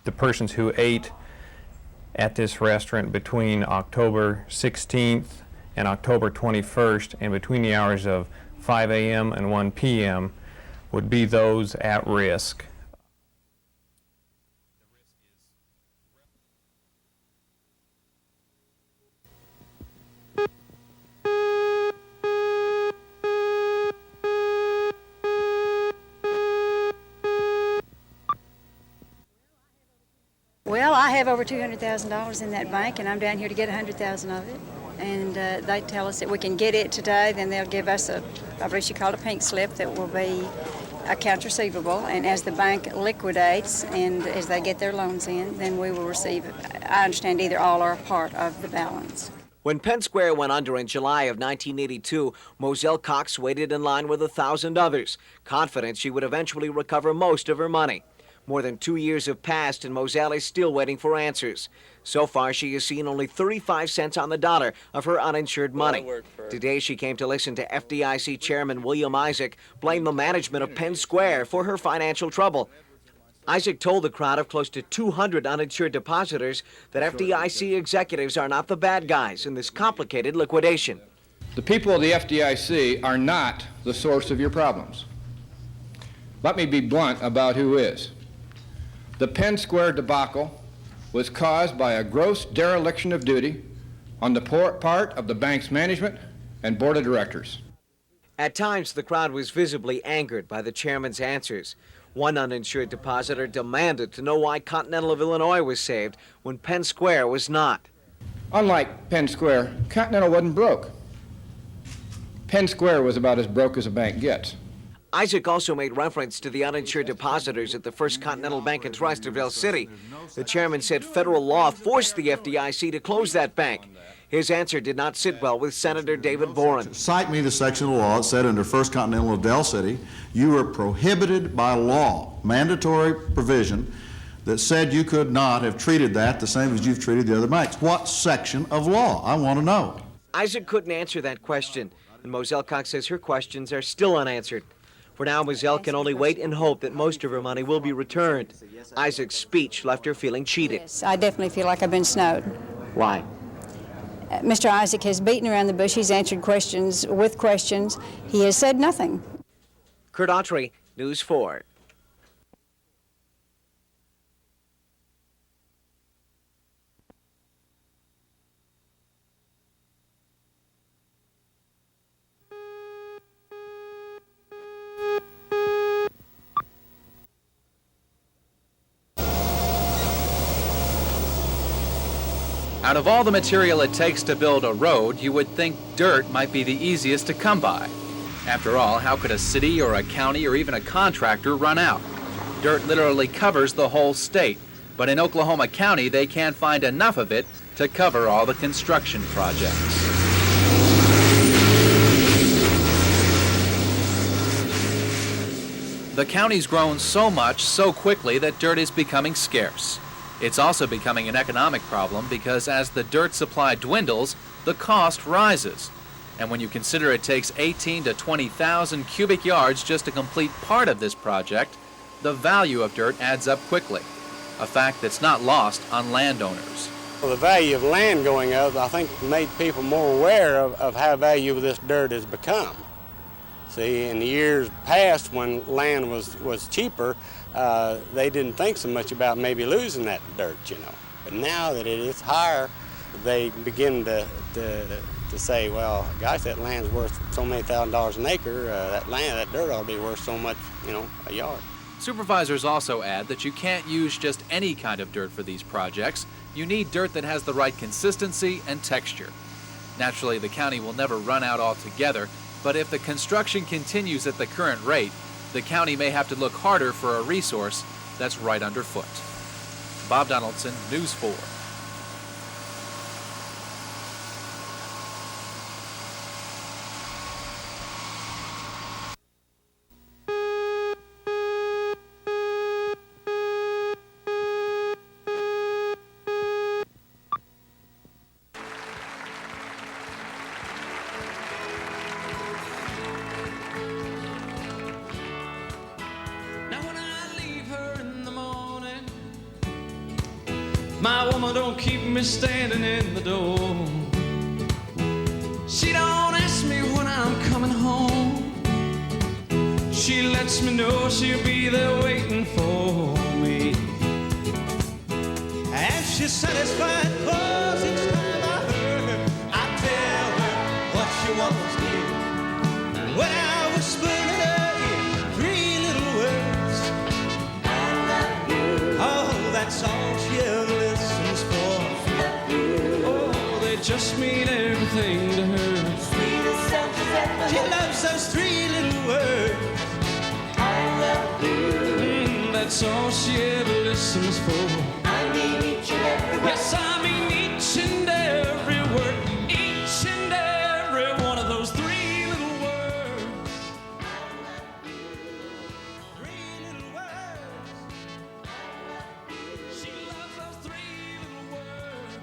the persons who ate at this restaurant between October 16th and October 21st, and between the hours of 5 a.m. and 1 p.m. would be those at risk. Well, I have over $200,000 in that bank, and I'm down here to get $100,000 of it. And they tell us that we can get it today, then they'll give us a, I believe she called a pink slip that will be accounts receivable. And as the bank liquidates and as they get their loans in, then we will receive, I understand, either all or a part of the balance. When Penn Square went under in July of 1982, Moselle Cox waited in line with 1,000 others, confident she would eventually recover most of her money. More than 2 years have passed, and Moselle is still waiting for answers. So far, she has seen only 35 cents on the dollar of her uninsured money. Today, she came to listen to FDIC Chairman William Isaac blame the management of Penn Square for her financial trouble. Isaac told the crowd of close to 200 uninsured depositors that FDIC executives are not the bad guys in this complicated liquidation. The people of the FDIC are not the source of your problems. Let me be blunt about who is. The Penn Square debacle was caused by a gross dereliction of duty on the part of the bank's management and board of directors. At times, the crowd was visibly angered by the chairman's answers. One uninsured depositor demanded to know why Continental of Illinois was saved when Penn Square was not. Unlike Penn Square, Continental wasn't broke. Penn Square was about as broke as a bank gets. Isaac also made reference to the uninsured depositors at the First Continental Bank and Trust of El City. The chairman said federal law forced the FDIC to close that bank. His answer did not sit well with Senator David Boren. Cite me the section of law that said under First Continental of Del City, you were prohibited by law, mandatory provision, that said you could not have treated that the same as you've treated the other banks. What section of law? I want to know. Isaac couldn't answer that question, and Moselle Cox says her questions are still unanswered. For now, Moselle can only wait and hope that most of her money will be returned. Isaac's speech left her feeling cheated. Yes, I definitely feel like I've been snowed. Why? Mr. Isaac has beaten around the bush. He's answered questions with questions. He has said nothing. Kurt Autry, News 4. Out of all the material it takes to build a road, you would think dirt might be the easiest to come by. After all, how could a city or a county or even a contractor run out? Dirt literally covers the whole state, but in Oklahoma County they can't find enough of it to cover all the construction projects. The county's grown so much so quickly that dirt is becoming scarce. It's also becoming an economic problem because as the dirt supply dwindles, the cost rises. And when you consider it takes 18 to 20,000 cubic yards just to complete part of this project, the value of dirt adds up quickly, a fact that's not lost on landowners. Well, the value of land going up, I think, made people more aware of how valuable this dirt has become. See, in the years past when land was cheaper, they didn't think so much about maybe losing that dirt, you know. But now that it is higher, they begin to say, well, gosh, that land's worth so many $1,000s an acre. That dirt ought to be worth so much, you know, a yard. Supervisors also add that you can't use just any kind of dirt for these projects. You need dirt that has the right consistency and texture. Naturally, the county will never run out altogether, but if the construction continues at the current rate, the county may have to look harder for a resource that's right underfoot. Bob Donaldson, News 4. My woman don't keep me standing in the door. She don't ask me when I'm coming home. She lets me know she'll be there waiting for me. And she's satisfied, 'cause each time I heard her, I tell her what she wants to hear. When I whisper in her ear 3 little words, I love you. Oh, that's all she ever listens for. Oh, they just mean everything to her. She loves those 3 little words. I love you. That's all she ever listens for. I mean each and every word. Yes, I mean each and every word. Each and every one of those 3 little words. I love you. 3 little words. I love you. She loves those 3 little words.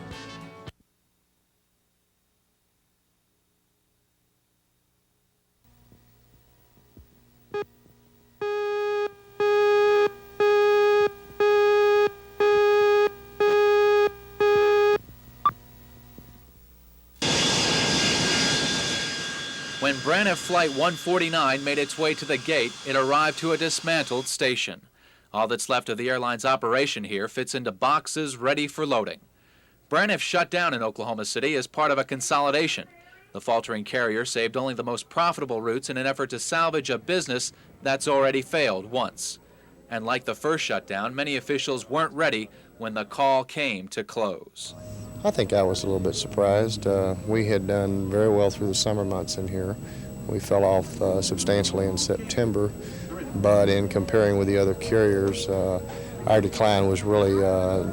When Braniff Flight 149 made its way to the gate, it arrived to a dismantled station. All that's left of the airline's operation here fits into boxes ready for loading. Braniff shut down in Oklahoma City as part of a consolidation. The faltering carrier saved only the most profitable routes in an effort to salvage a business that's already failed once. And like the first shutdown, many officials weren't ready when the call came to close. I think I was a little bit surprised. We had done very well through the summer months in here. We fell off substantially in September, but in comparing with the other carriers, our decline was really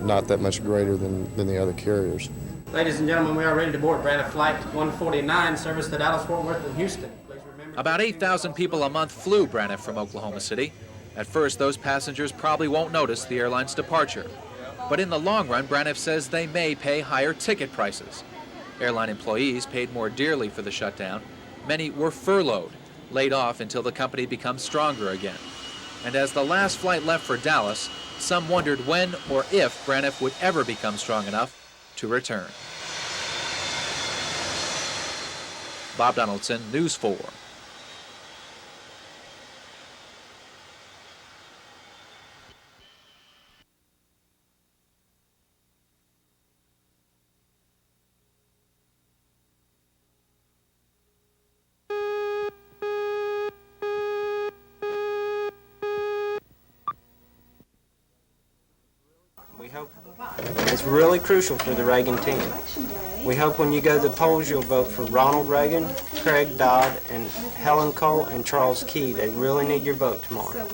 not that much greater than the other carriers. Ladies and gentlemen, we are ready to board Braniff Flight 149, service to Dallas, Fort Worth, and Houston. Please remember. About 8,000 people a month flew Braniff from Oklahoma City. At first, those passengers probably won't notice the airline's departure. But in the long run, Braniff says they may pay higher ticket prices. Airline employees paid more dearly for the shutdown. Many were furloughed, laid off until the company becomes stronger again. And as the last flight left for Dallas, some wondered when or if Braniff would ever become strong enough to return. Bob Donaldson, News 4. We hope it's really crucial for the Reagan team. We hope when you go to the polls you'll vote for Ronald Reagan, Craig Dodd, and Helen Cole and Charles Key. They really need your vote tomorrow.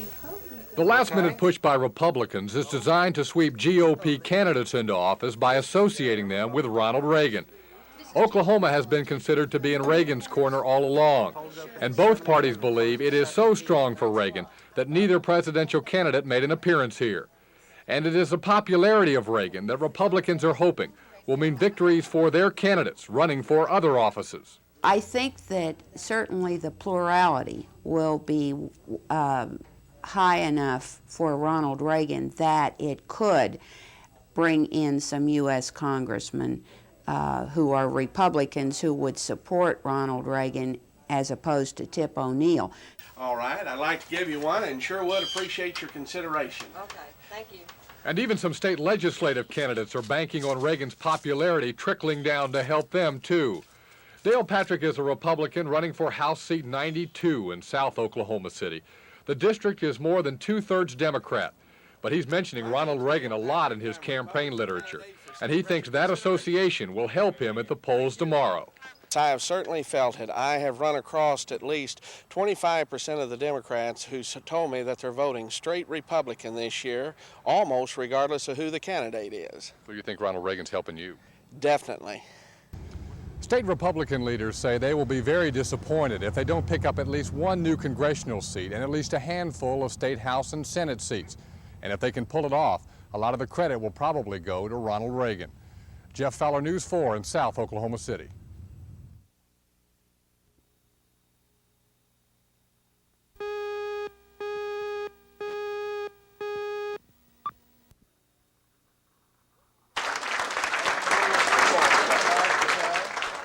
The last-minute push by Republicans is designed to sweep GOP candidates into office by associating them with Ronald Reagan. Oklahoma has been considered to be in Reagan's corner all along, and both parties believe it is so strong for Reagan that neither presidential candidate made an appearance here. And it is the popularity of Reagan that Republicans are hoping will mean victories for their candidates running for other offices. I think that certainly the plurality will be high enough for Ronald Reagan that it could bring in some U.S. congressmen who are Republicans who would support Ronald Reagan as opposed to Tip O'Neill. All right, I'd like to give you one and sure would appreciate your consideration. Okay, thank you. And even some state legislative candidates are banking on Reagan's popularity trickling down to help them, too. Dale Patrick is a Republican running for House Seat 92 in South Oklahoma City. The district is more than 2/3 Democrat, but he's mentioning Ronald Reagan a lot in his campaign literature, and he thinks that association will help him at the polls tomorrow. I have certainly felt it. I have run across at least 25% of the Democrats who told me that they're voting straight Republican this year, almost regardless of who the candidate is. So you think Ronald Reagan's helping you? Definitely. State Republican leaders say they will be very disappointed if they don't pick up at least one new congressional seat and at least a handful of state House and Senate seats. And if they can pull it off, a lot of the credit will probably go to Ronald Reagan. Jeff Fowler, News 4 in South Oklahoma City.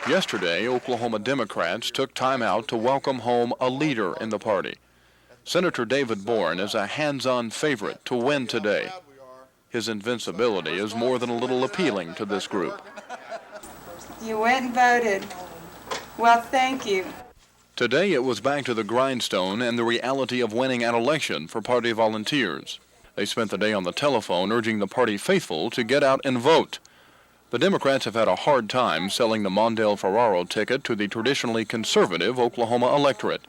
Yesterday, Oklahoma Democrats took time out to welcome home a leader in the party. Senator David Bourne is a hands-on favorite to win today. His invincibility is more than a little appealing to this group. You went and voted. Well, thank you. Today it was back to the grindstone and the reality of winning an election for party volunteers. They spent the day on the telephone urging the party faithful to get out and vote. The Democrats have had a hard time selling the Mondale Ferraro ticket to the traditionally conservative Oklahoma electorate.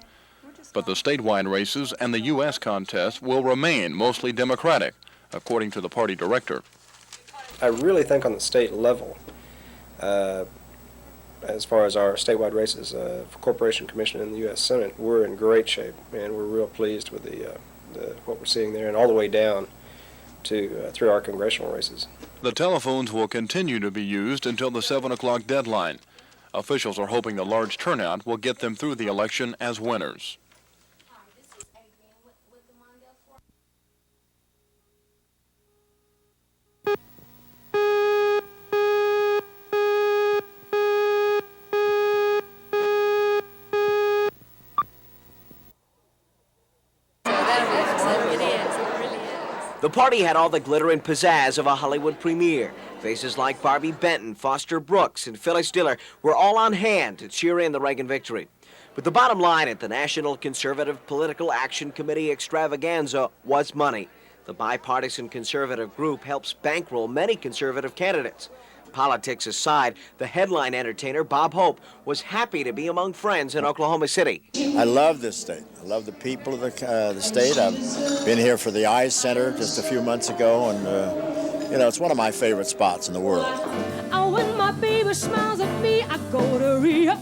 But the statewide races and the U.S. contest will remain mostly Democratic, according to the party director. I really think on the state level, as far as our statewide races for Corporation Commission and the U.S. Senate, we're in great shape, and we're real pleased with what we're seeing there, and all the way down to through our congressional races. The telephones will continue to be used until the 7 o'clock deadline. Officials are hoping the large turnout will get them through the election as winners. The party had all the glitter and pizzazz of a Hollywood premiere. Faces like Barbie Benton, Foster Brooks, and Phyllis Diller were all on hand to cheer in the Reagan victory. But the bottom line at the National Conservative Political Action Committee extravaganza was money. The bipartisan conservative group helps bankroll many conservative candidates. Politics aside, the headline entertainer, Bob Hope, was happy to be among friends in Oklahoma City. I love this state. I love the people of the state. I've been here for the Eyes Center just a few months ago, and, it's one of my favorite spots in the world. Oh, when my baby smiles at me, I go to Rio.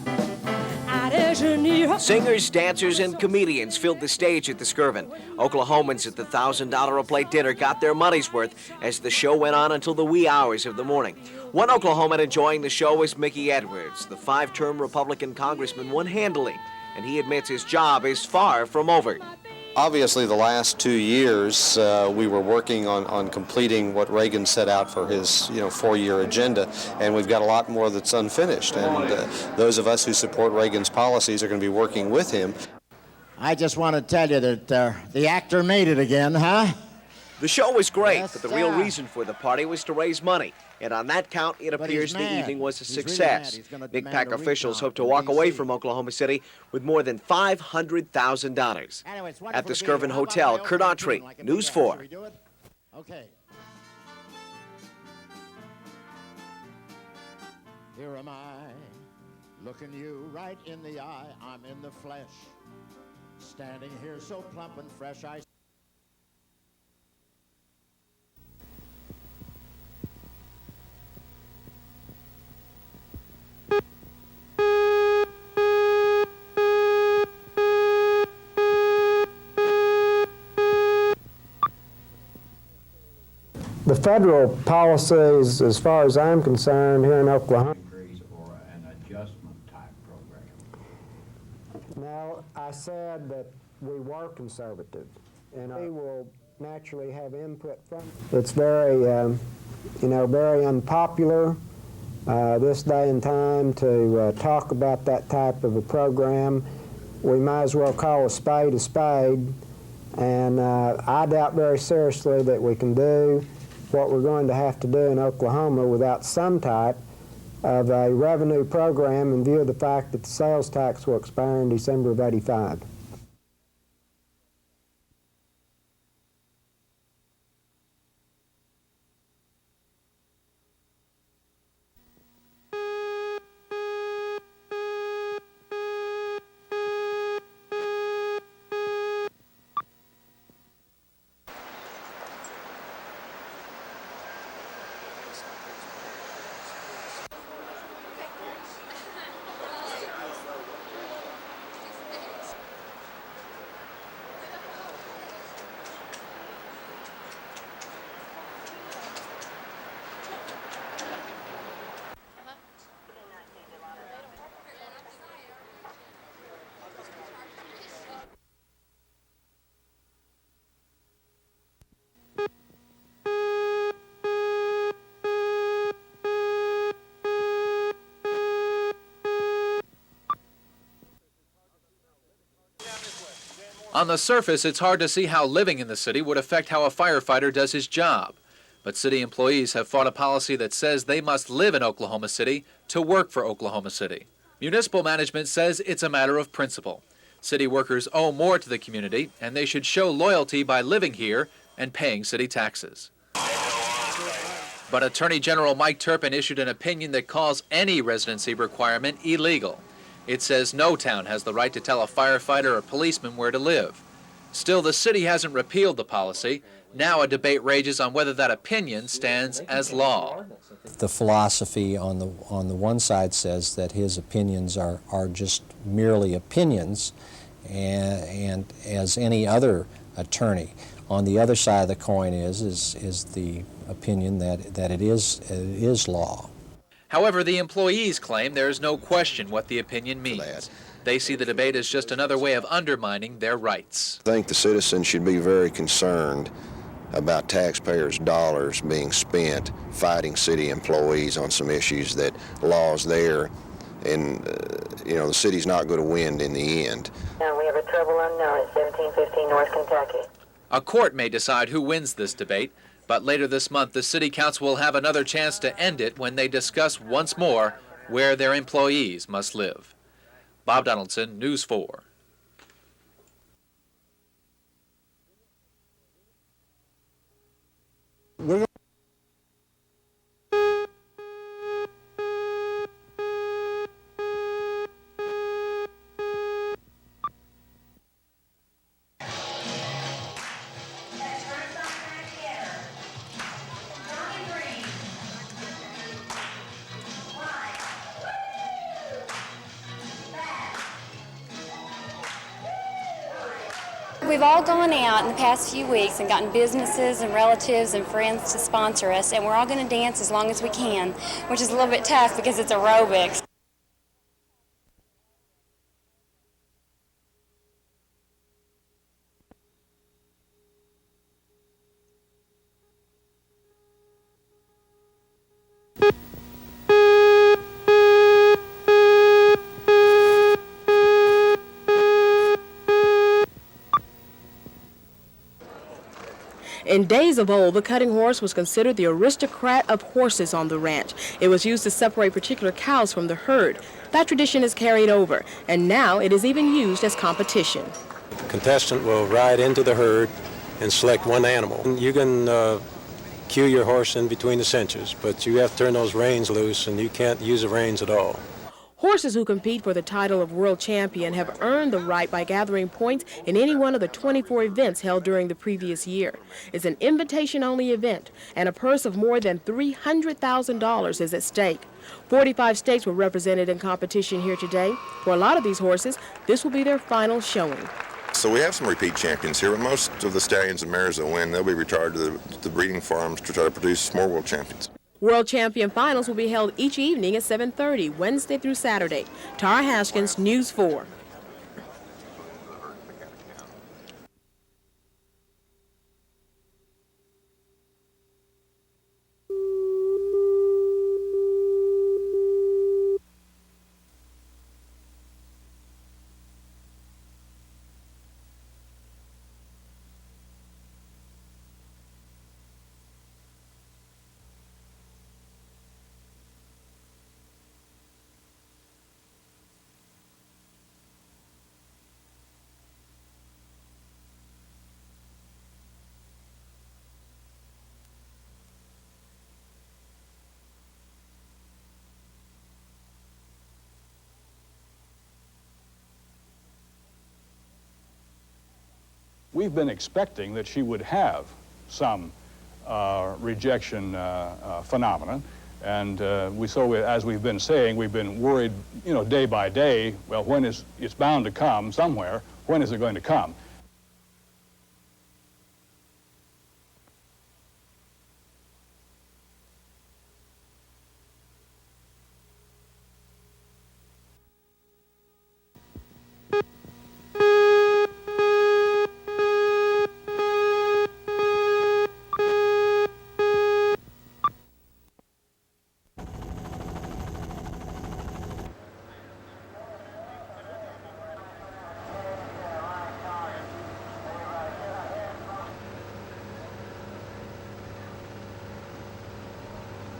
Singers, dancers, and comedians filled the stage at the Skirvin. Oklahomans at the $1,000 a plate dinner got their money's worth as the show went on until the wee hours of the morning. One Oklahoman enjoying the show was Mickey Edwards. The 5-term Republican congressman won handily, and he admits his job is far from over. Obviously, the last 2 years, we were working on completing what Reagan set out for his, 4-year agenda, and we've got a lot more that's unfinished. And those of us who support Reagan's policies are going to be working with him. I just want to tell you that the actor made it again, huh? The show was great, Yes, but the real reason for the party was to raise money. And on that count, it appears the evening was a success. NICPAC officials hope to walk away from Oklahoma City with more than $500,000. At the Skirvin Hotel, Kurt Autry, News 4. Okay. Here am I, looking you right in the eye. I'm in the flesh, standing here so plump and fresh. The federal policies, as far as I'm concerned, here in Oklahoma. Or an adjustment type program? No, I said that we were conservative, and we will naturally have input from. It's very, very unpopular this day and time to talk about that type of a program. We might as well call a spade, and I doubt very seriously that we can do what we're going to have to do in Oklahoma without some type of a revenue program in view of the fact that the sales tax will expire in December of '85. On the surface, it's hard to see how living in the city would affect how a firefighter does his job. But city employees have fought a policy that says they must live in Oklahoma City to work for Oklahoma City. Municipal management says it's a matter of principle. City workers owe more to the community, and they should show loyalty by living here and paying city taxes. But Attorney General Mike Turpin issued an opinion that calls any residency requirement illegal. It says no town has the right to tell a firefighter or policeman where to live. Still, the city hasn't repealed the policy. Now a debate rages on whether that opinion stands as law. The philosophy on the one side says that his opinions are just merely opinions, and as any other attorney. On the other side of the coin is the opinion that it is law. However, the employees claim there is no question what the opinion means. They see the debate as just another way of undermining their rights. I think the citizens should be very concerned about taxpayers' dollars being spent fighting city employees on some issues that law's there, and the city's not going to win in the end. Now we have a trouble unknown at 1715 North Kentucky. A court may decide who wins this debate, but later this month the City Council will have another chance to end it when they discuss once more where their employees must live. Bob Donaldson, News 4. We've all gone out in the past few weeks and gotten businesses and relatives and friends to sponsor us, and we're all going to dance as long as we can, which is a little bit tough because it's aerobics. In days of old, the cutting horse was considered the aristocrat of horses on the ranch. It was used to separate particular cows from the herd. That tradition is carried over, and now it is even used as competition. The contestant will ride into the herd and select one animal. You can cue your horse in between the cinches, but you have to turn those reins loose, and you can't use the reins at all. Horses who compete for the title of world champion have earned the right by gathering points in any one of the 24 events held during the previous year. It's an invitation-only event, and a purse of more than $300,000 is at stake. 45 states were represented in competition here today. For a lot of these horses, this will be their final showing. So we have some repeat champions here, but most of the stallions and mares that win, they'll be retired to the breeding farms to try to produce more world champions. World Champion Finals will be held each evening at 7:30, Wednesday through Saturday. Tara Haskins, News 4. We've been expecting that she would have some rejection phenomenon, and as we've been saying, we've been worried, day by day. Well, it's bound to come somewhere? When is it going to come?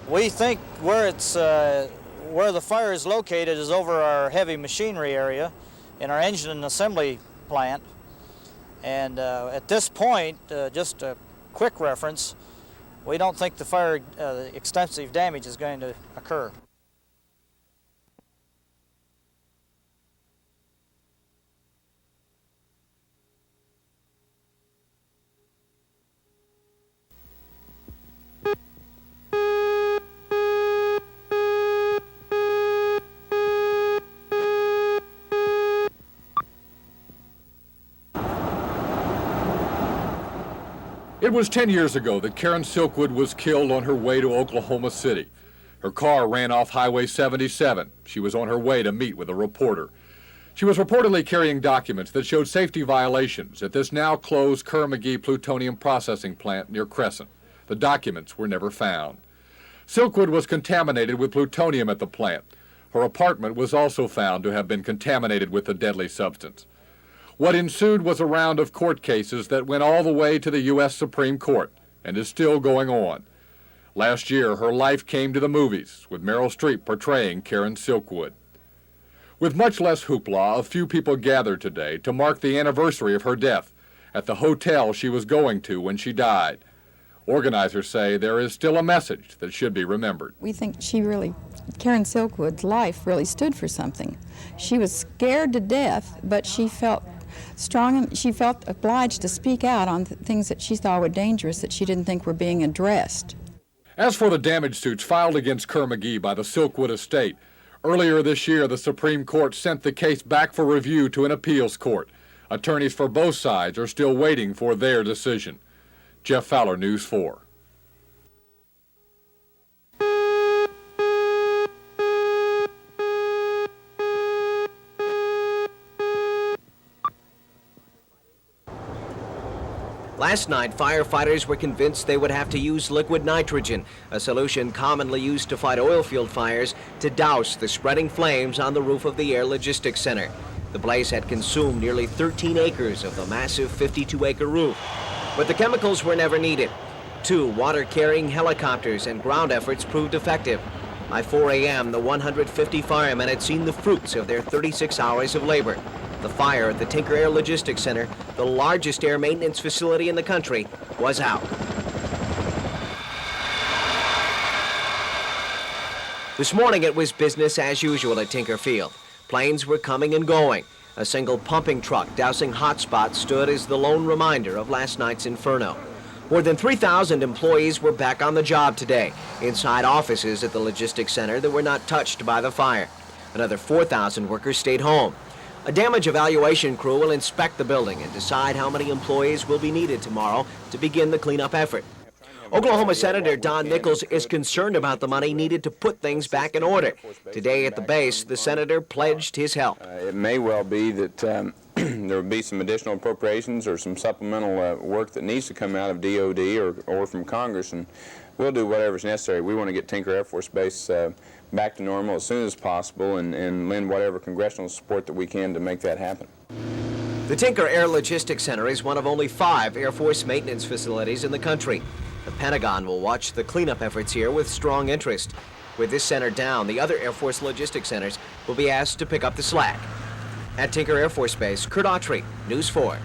We think where the fire is located is over our heavy machinery area in our engine and assembly plant. And at this point, just a quick reference, we don't think the fire extensive damage is going to occur. It was 10 years ago that Karen Silkwood was killed on her way to Oklahoma City. Her car ran off Highway 77. She was on her way to meet with a reporter. She was reportedly carrying documents that showed safety violations at this now closed Kerr-McGee plutonium processing plant near Crescent. The documents were never found. Silkwood was contaminated with plutonium at the plant. Her apartment was also found to have been contaminated with the deadly substance. What ensued was a round of court cases that went all the way to the U.S. Supreme Court and is still going on. Last year, her life came to the movies, with Meryl Streep portraying Karen Silkwood. With much less hoopla, a few people gathered today to mark the anniversary of her death at the hotel she was going to when she died. Organizers say there is still a message that should be remembered. We think Karen Silkwood's life really stood for something. She was scared to death, but she felt strong and she felt obliged to speak out on things that she thought were dangerous that she didn't think were being addressed. As for the damage suits filed against Kerr-McGee by the Silkwood estate, earlier this year the Supreme Court sent the case back for review to an appeals court. Attorneys for both sides are still waiting for their decision. Jeff Fowler, News 4. Last night, firefighters were convinced they would have to use liquid nitrogen, a solution commonly used to fight oil field fires, to douse the spreading flames on the roof of the Air Logistics Center. The blaze had consumed nearly 13 acres of the massive 52-acre roof. But the chemicals were never needed. 2 water-carrying helicopters and ground efforts proved effective. By 4 a.m., the 150 firemen had seen the fruits of their 36 hours of labor. The fire at the Tinker Air Logistics Center, the largest air maintenance facility in the country, was out. This morning it was business as usual at Tinker Field. Planes were coming and going. A single pumping truck dousing hot spots stood as the lone reminder of last night's inferno. More than 3,000 employees were back on the job today, inside offices at the logistics center that were not touched by the fire. Another 4,000 workers stayed home. A damage evaluation crew will inspect the building and decide how many employees will be needed tomorrow to begin the cleanup effort. Oklahoma Senator Don Nickles is concerned about the money needed to put things back in order. Today at the base, the senator pledged his help. It may well be that there will be some additional appropriations or some supplemental work that needs to come out of DOD or from Congress, and we'll do whatever's necessary. We want to get Tinker Air Force Base back to normal as soon as possible and lend whatever congressional support that we can to make that happen. The Tinker Air Logistics Center is one of only 5 Air Force maintenance facilities in the country. The Pentagon will watch the cleanup efforts here with strong interest. With this center down, the other Air Force logistics centers will be asked to pick up the slack. At Tinker Air Force Base, Kurt Autry, News 4.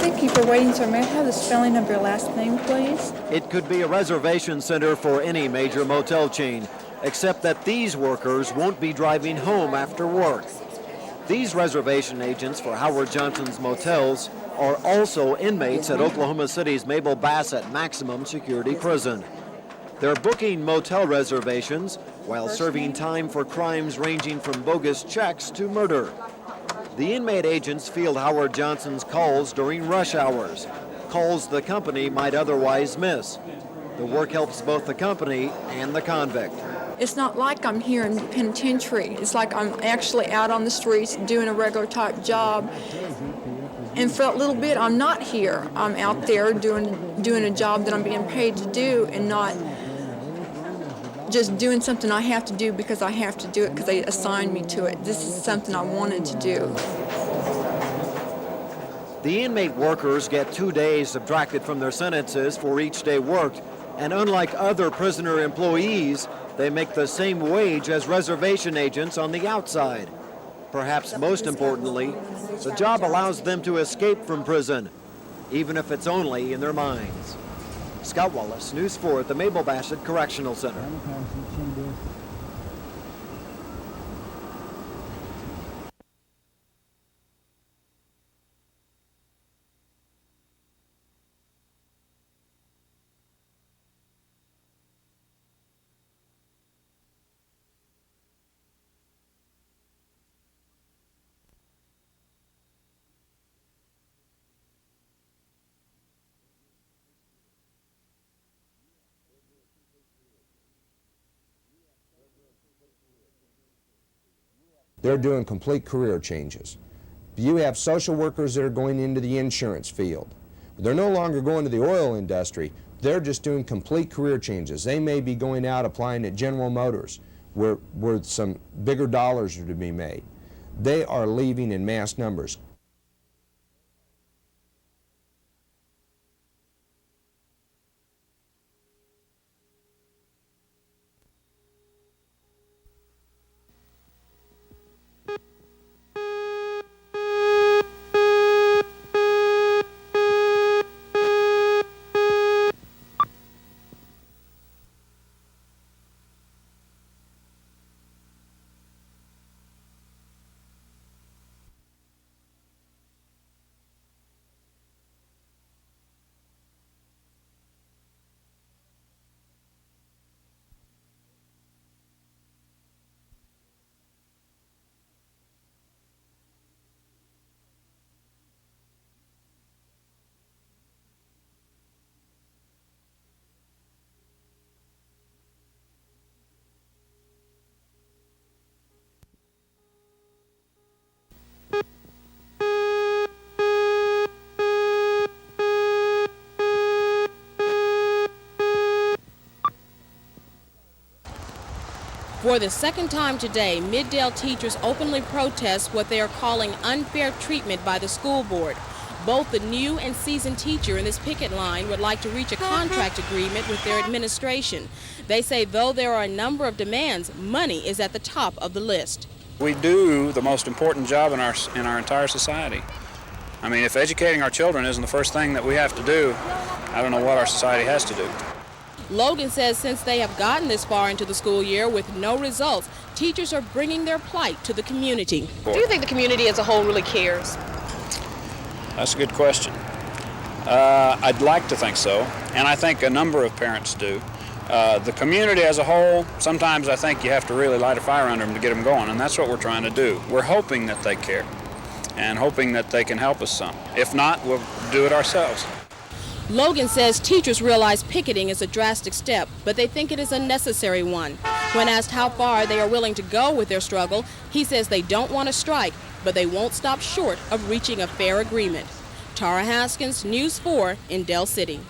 Thank you for waiting, sir. May I have the spelling of your last name, please? It could be a reservation center for any major motel chain, except that these workers won't be driving home after work. These reservation agents for Howard Johnson's motels are also inmates at Oklahoma City's Mabel Basset maximum security prison. They're booking motel reservations while serving time for crimes ranging from bogus checks to murder. The inmate agents field Howard Johnson's calls during rush hours, calls the company might otherwise miss. The work helps both the company and the convict. It's not like I'm here in the penitentiary. It's like I'm actually out on the streets doing a regular type job. And for a little bit, I'm not here. I'm out there doing a job that I'm being paid to do and not just doing something I have to do because I have to do it because they assigned me to it. This is something I wanted to do. The inmate workers get 2 days subtracted from their sentences for each day worked, and unlike other prisoner employees, they make the same wage as reservation agents on the outside. Perhaps most importantly, the job allows them to escape from prison, even if it's only in their minds. Scott Wallace, News 4 at the Mabel Basset Correctional Center. They're doing complete career changes. You have social workers that are going into the insurance field. They're no longer going to the oil industry. They're just doing complete career changes. They may be going out applying at General Motors where some bigger dollars are to be made. They are leaving in mass numbers. For the second time today, Middale teachers openly protest what they are calling unfair treatment by the school board. Both the new and seasoned teacher in this picket line would like to reach a contract agreement with their administration. They say though there are a number of demands, money is at the top of the list. We do the most important job in our entire society. I mean, if educating our children isn't the first thing that we have to do, I don't know what our society has to do. Logan says since they have gotten this far into the school year with no results, teachers are bringing their plight to the community. Do you think the community as a whole really cares? That's a good question. I'd like to think so, and I think a number of parents do. The community as a whole, sometimes I think you have to really light a fire under them to get them going, and that's what we're trying to do. We're hoping that they care and hoping that they can help us some. If not, we'll do it ourselves. Logan says teachers realize picketing is a drastic step, but they think it is a necessary one. When asked how far they are willing to go with their struggle, he says they don't want to strike, but they won't stop short of reaching a fair agreement. Tara Haskins, News 4 in Del City.